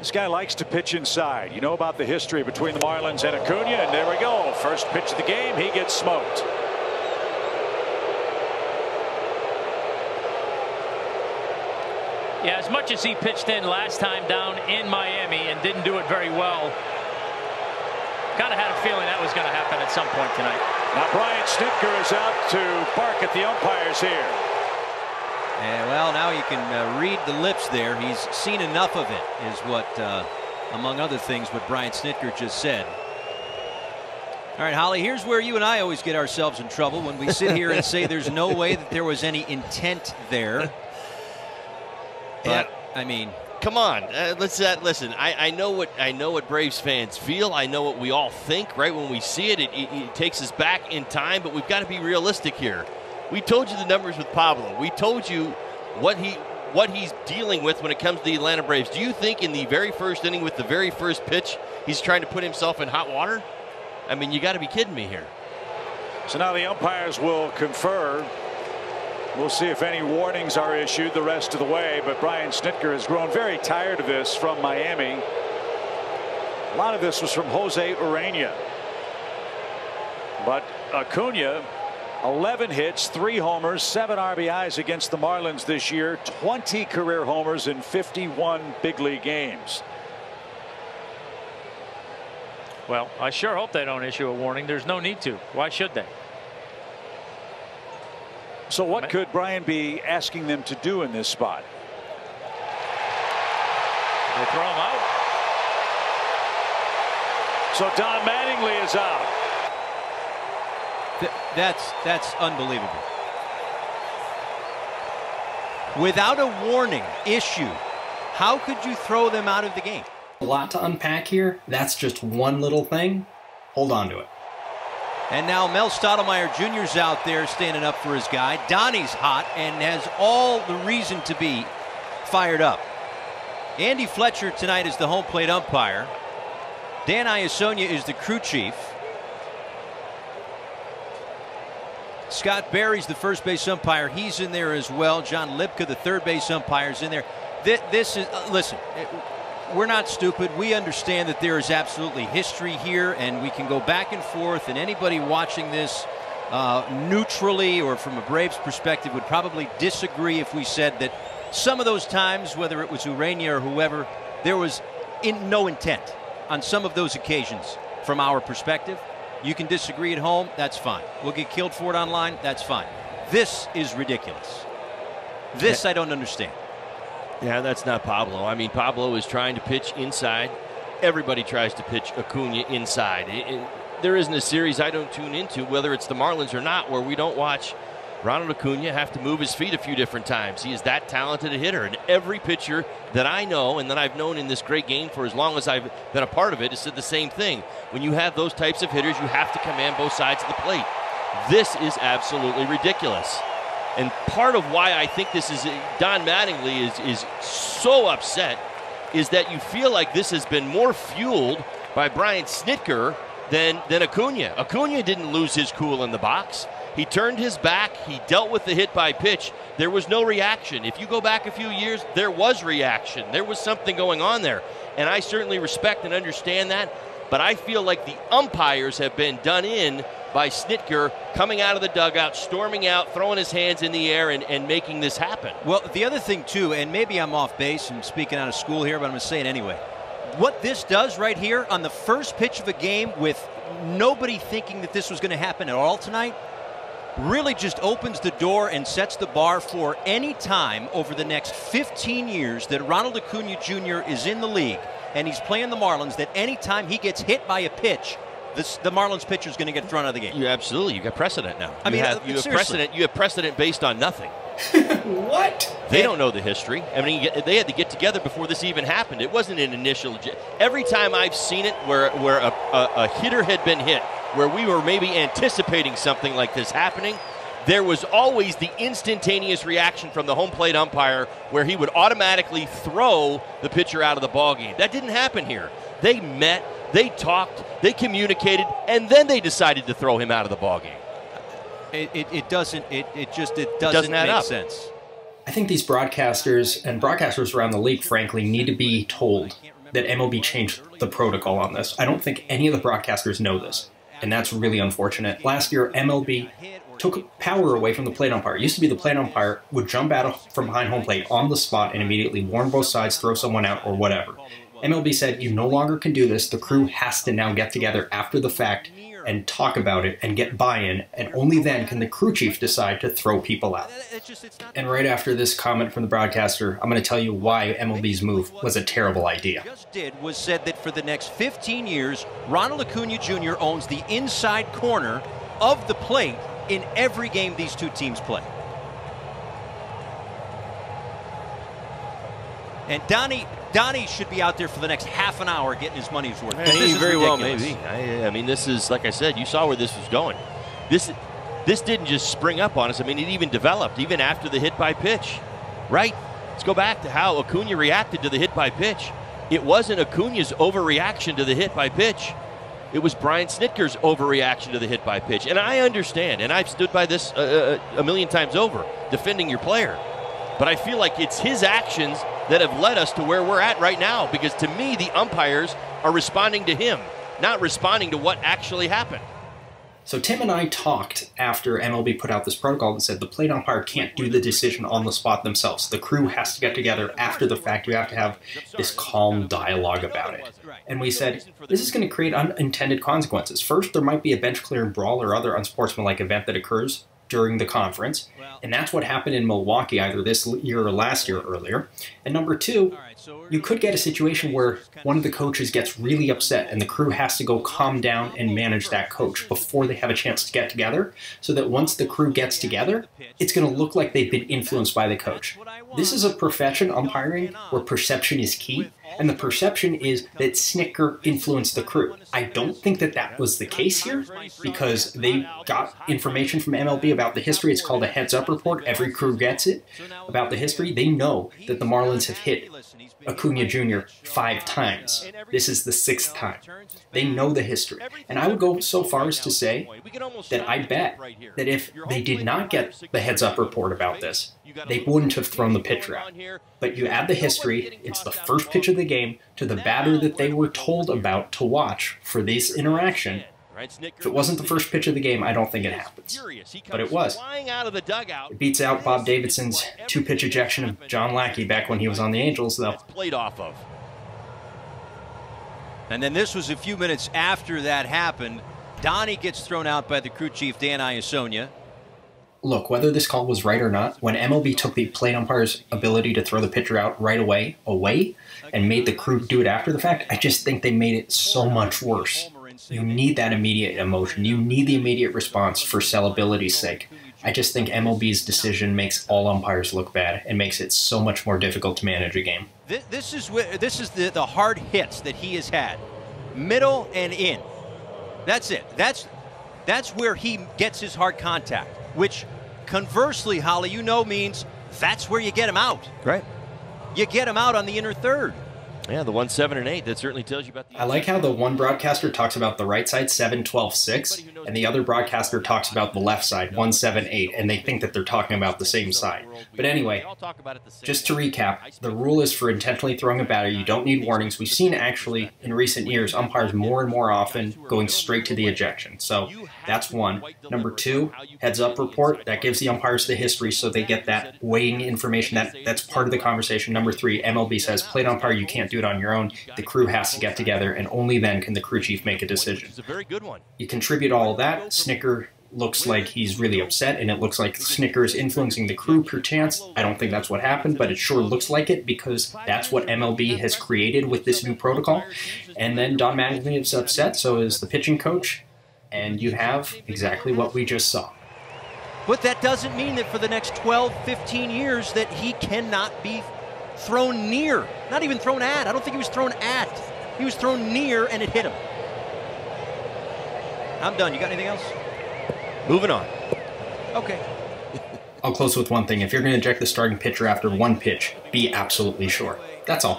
This guy likes to pitch inside. You know about the history between the Marlins and Acuña, and there we go. First pitch of the game, he gets smoked. Yeah, as much as he pitched in last time down in Miami and didn't do it very well, kind of had a feeling that was going to happen at some point tonight. Now Brian Snitker is out to bark at the umpires here. And well, now you can read the lips there. He's seen enough of it, is what, among other things, what Brian Snitker just said. All right, Holly, here's where you and I always get ourselves in trouble, when we sit here and say there's no way that there was any intent there. But, I mean, come on, listen. I know what Braves fans feel. I know what we all think. Right when we see it, it takes us back in time. But we've got to be realistic here. We told you the numbers with Pablo. We told you what he's dealing with when it comes to the Atlanta Braves. Do you think in the very first inning with the very first pitch he's trying to put himself in hot water? I mean, you got to be kidding me here. So now the umpires will confer. We'll see if any warnings are issued the rest of the way, but Brian Snitker has grown very tired of this from Miami. A lot of this was from Jose Urena. But Acuña, 11 hits, 3 homers, 7 RBIs against the Marlins this year, 20 career homers in 51 big league games. Well, I sure hope they don't issue a warning. There's no need to. Why should they? So what could Brian be asking them to do in this spot? They throw him out. So Don Mattingly is out. That's unbelievable. Without a warning issued, how could you throw them out of the game? A lot to unpack here. That's just one little thing. Hold on to it. And now Mel Stottlemyre Jr.'s out there standing up for his guy. Donnie's hot and has all the reason to be fired up. Andy Fletcher tonight is the home plate umpire. Dan Iasonia is the crew chief. Scott Berry's the first base umpire. He's in there as well. John Lipka, the third base umpire, is in there. This is, listen, we're not stupid. We understand that there is absolutely history here, and we can go back and forth, and anybody watching this neutrally or from a Braves perspective would probably disagree if we said that some of those times, whether it was Urena or whoever, there was no intent on some of those occasions from our perspective. You can disagree at home, that's fine. We'll get killed for it online, that's fine. This is ridiculous. This I don't understand. Yeah, that's not Pablo. I mean, Pablo is trying to pitch inside. Everybody tries to pitch Acuña inside. There isn't a series I don't tune into, whether it's the Marlins or not, where we don't watch Ronald Acuña have to move his feet a few different times. He is that talented a hitter, and every pitcher that I know and that I've known in this great game for as long as I've been a part of it has said the same thing. When you have those types of hitters, you have to command both sides of the plate. This is absolutely ridiculous. And part of why I think this is Don Mattingly is so upset is that you feel like this has been more fueled by Brian Snitker than Acuña. Acuña didn't lose his cool in the box. He turned his back. He dealt with the hit by pitch. There was no reaction. If you go back a few years, there was reaction. There was something going on there. And I certainly respect and understand that. But I feel like the umpires have been done in by Snitker coming out of the dugout, storming out, throwing his hands in the air, and making this happen. Well, the other thing, too, and maybe I'm off base and speaking out of school here, but I'm going to say it anyway. What this does right here on the first pitch of a game with nobody thinking that this was going to happen at all tonight really just opens the door and sets the bar for any time over the next 15 years that Ronald Acuña Jr. is in the league and he's playing the Marlins, that any time he gets hit by a pitch, the Marlins pitcher is going to get thrown out of the game. You absolutely. You got precedent now. I mean, you have precedent. You have precedent based on nothing. What? They don't know the history. I mean, they had to get together before this even happened. It wasn't an initial. Every time I've seen it where a hitter had been hit, where we were maybe anticipating something like this happening, there was always the instantaneous reaction from the home plate umpire where he would automatically throw the pitcher out of the ballgame. That didn't happen here. They met, they talked, they communicated, and then they decided to throw him out of the ballgame. It doesn't make sense. I think these broadcasters and broadcasters around the league, frankly, need to be told that MLB changed the protocol on this. I don't think any of the broadcasters know this, and that's really unfortunate. Last year, MLB took power away from the plate umpire. It used to be the plate umpire would jump out from behind home plate on the spot and immediately warn both sides, throw someone out, or whatever. MLB said, you no longer can do this. The crew has to now get together after the fact and talk about it and get buy-in, and only then can the crew chief decide to throw people out. And right after this comment from the broadcaster, I'm going to tell you why MLB's move was a terrible idea. Just did was said that for the next 15 years, Ronald Acuña Jr. owns the inside corner of the plate in every game these two teams play. And Donnie should be out there for the next half an hour getting his money's worth. Maybe, very well, maybe. I mean, this is, like I said, you saw where this was going. This didn't just spring up on us. I mean, it even developed, even after the hit by pitch, right? Let's go back to how Acuña reacted to the hit by pitch. It wasn't Acuña's overreaction to the hit by pitch. It was Brian Snitker's overreaction to the hit by pitch. And I understand, and I've stood by this a million times over, defending your player. But I feel like it's his actions that have led us to where we're at right now, because to me, the umpires are responding to him, not responding to what actually happened. So Tim and I talked after MLB put out this protocol that said the plate umpire can't do the decision on the spot themselves. The crew has to get together after the fact. You have to have this calm dialogue about it. And we said, this is going to create unintended consequences. First, there might be a bench clearing brawl or other unsportsmanlike event that occurs during the conference, and that's what happened in Milwaukee either this year or last year earlier. And number two, you could get a situation where one of the coaches gets really upset and the crew has to go calm down and manage that coach before they have a chance to get together, so that once the crew gets together, it's going to look like they've been influenced by the coach. This is a profession, umpiring, where perception is key, and the perception is that Snitker influenced the crew. I don't think that that was the case here, because they got information from MLB about the history. It's called a heads-up report. Every crew gets it about the history. They know that the Marlins have hit Acuña Jr. 5 times. This is the 6th time. They know the history. And I would go so far as to say that I bet that if they did not get the heads-up report about this, they wouldn't have thrown the pitcher out. But you add the history, it's the first pitch of the game to the batter that they were told about to watch for this interaction. If it wasn't the first pitch of the game, I don't think it happens. But it was. It beats out Bob Davidson's 2-pitch ejection of John Lackey back when he was on the Angels, though. Played off of. And then this was a few minutes after that happened. Donnie gets thrown out by the crew chief, Dan Iasonia. Look, whether this call was right or not, when MLB took the plate umpire's ability to throw the pitcher out right away, and made the crew do it after the fact, I just think they made it so much worse. You need that immediate emotion. You need the immediate response for sellability's sake. I just think MLB's decision makes all umpires look bad and makes it so much more difficult to manage a game. This is the hard hits that he has had. Middle and in. That's it. That's where he gets his hard contact, which conversely, Holly, you know, means that's where you get him out. Right. You get him out on the inner third. Yeah, the 1, 7, and 8, that certainly tells you about the... I like how the one broadcaster talks about the right side, 7, 12, 6, and the other broadcaster talks about the left side, 1, 7, 8, and they think that they're talking about the same side. But anyway, just to recap, the rule is for intentionally throwing a batter, you don't need warnings. We've seen actually in recent years umpires more and more often going straight to the ejection. So that's one. Number two, heads up report. That gives the umpires the history so they get that weighing information. That's part of the conversation. Number three, MLB says, plate umpire, you can't do it on your own. The crew has to get together, and only then can the crew chief make a decision. It's a very good one. You contribute all of that. Snitker looks like he's really upset, and it looks like Snitker is influencing the crew per chance. I don't think that's what happened, but it sure looks like it because that's what MLB has created with this new protocol. And then Don Mattingly is upset, so is the pitching coach, and you have exactly what we just saw. But that doesn't mean that for the next 12, 15 years that he cannot be thrown near. Not even thrown at. I don't think he was thrown at. He was thrown near, and it hit him. I'm done. You got anything else? Moving on. Okay. I'll close with one thing. If you're going to eject the starting pitcher after one pitch, be absolutely sure. That's all.